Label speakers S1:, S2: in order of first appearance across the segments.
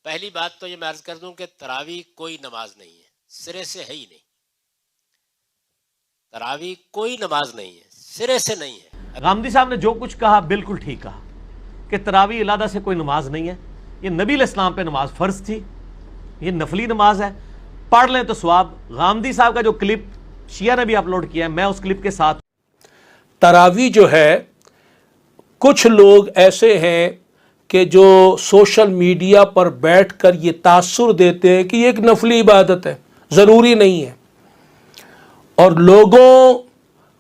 S1: پہلی بات تو یہ میں عرض کر دوں کہ تراویح کوئی نماز نہیں ہے، سرے سے ہے ہی نہیں. تراویح کوئی نماز نہیں ہے، سرے سے نہیں ہے.
S2: غامدی صاحب نے جو کچھ کہا بالکل ٹھیک کہا کہ تراویح علیحدہ سے کوئی نماز نہیں ہے. یہ نبی علیہ السلام پہ نماز فرض تھی، یہ نفلی نماز ہے، پڑھ لیں تو ثواب. غامدی صاحب کا جو کلپ شیعہ نے بھی اپلوڈ کیا ہے، میں اس کلپ کے ساتھ.
S3: تراویح جو ہے، کچھ لوگ ایسے ہیں کہ جو سوشل میڈیا پر بیٹھ کر یہ تاثر دیتے ہیں کہ یہ ایک نفلی عبادت ہے، ضروری نہیں ہے، اور لوگوں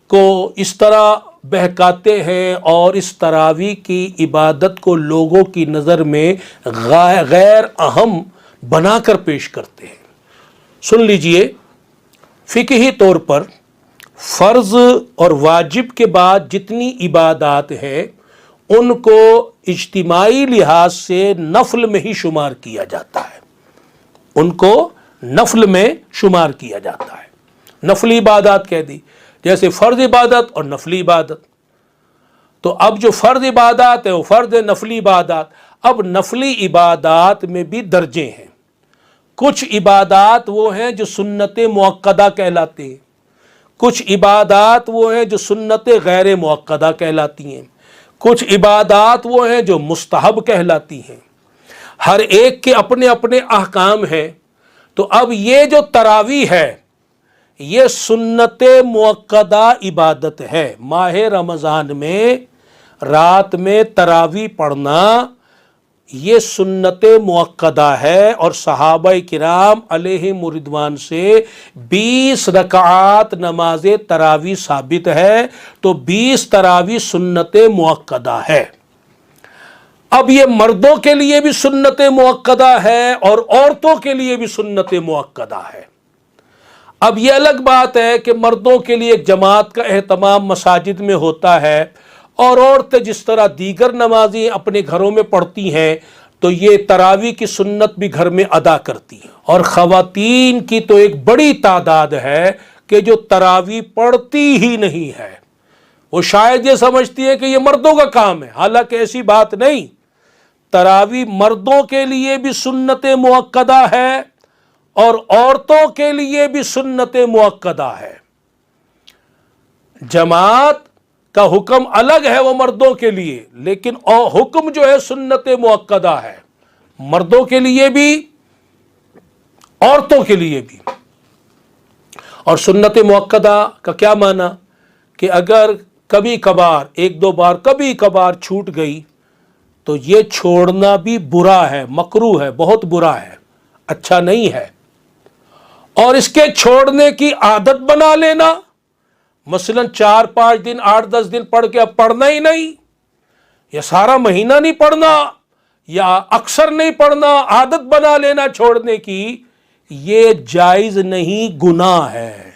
S3: کو اس طرح بہکاتے ہیں اور اس تراویح کی عبادت کو لوگوں کی نظر میں غیر اہم بنا کر پیش کرتے ہیں. سن لیجئے، فقہی طور پر فرض اور واجب کے بعد جتنی عبادات ہیں ان کو اجتماعی لحاظ سے نفل میں ہی شمار کیا جاتا ہے، ان کو نفل میں شمار کیا جاتا ہے. نفلی عبادات کہہ دی، جیسے فرض عبادت اور نفلی عبادت. تو اب جو فرض عبادات ہے وہ فرض ہے، نفلی عبادات. اب نفلی عبادات میں بھی درجے ہیں. کچھ عبادات وہ ہیں جو سنت مؤکدہ کہلاتے ہیں، کچھ عبادات وہ ہیں جو سنت غیر مؤکدہ کہلاتی ہیں، کچھ عبادات وہ ہیں جو مستحب کہلاتی ہیں. ہر ایک کے اپنے اپنے احکام ہیں. تو اب یہ جو تراویح ہے یہ سنت مؤکدہ عبادت ہے. ماہ رمضان میں رات میں تراویح پڑھنا یہ سنت مؤکدہ ہے، اور صحابہ کرام علیہم رضوان سے 20 رکعات نماز تراویح ثابت ہے. تو 20 تراویح سنت مؤکدہ ہے. اب یہ مردوں کے لیے بھی سنت مؤکدہ ہے اور عورتوں کے لیے بھی سنت مؤکدہ ہے. اب یہ الگ بات ہے کہ مردوں کے لیے ایک جماعت کا اہتمام مساجد میں ہوتا ہے، اور عورتیں جس طرح دیگر نمازیں اپنے گھروں میں پڑھتی ہیں تو یہ تراویح کی سنت بھی گھر میں ادا کرتی ہیں. اور خواتین کی تو ایک بڑی تعداد ہے کہ جو تراویح پڑھتی ہی نہیں ہے. وہ شاید یہ سمجھتی ہے کہ یہ مردوں کا کام ہے، حالانکہ ایسی بات نہیں. تراویح مردوں کے لیے بھی سنت مؤکدہ ہے اور عورتوں کے لیے بھی سنت مؤکدہ ہے. جماعت کا حکم الگ ہے وہ مردوں کے لیے، لیکن حکم جو ہے سنت مؤکدہ ہے، مردوں کے لیے بھی عورتوں کے لیے بھی. اور سنت مؤکدہ کا کیا معنی کہ اگر کبھی کبھار ایک دو بار کبھی کبھار چھوٹ گئی تو یہ چھوڑنا بھی برا ہے، مکروہ ہے، بہت برا ہے، اچھا نہیں ہے. اور اس کے چھوڑنے کی عادت بنا لینا، مثلا 4-5 دن 8-10 دن پڑھ کے اب پڑھنا ہی نہیں، یا سارا مہینہ نہیں پڑھنا، یا اکثر نہیں پڑھنا، عادت بنا لینا چھوڑنے کی، یہ جائز نہیں، گناہ ہے.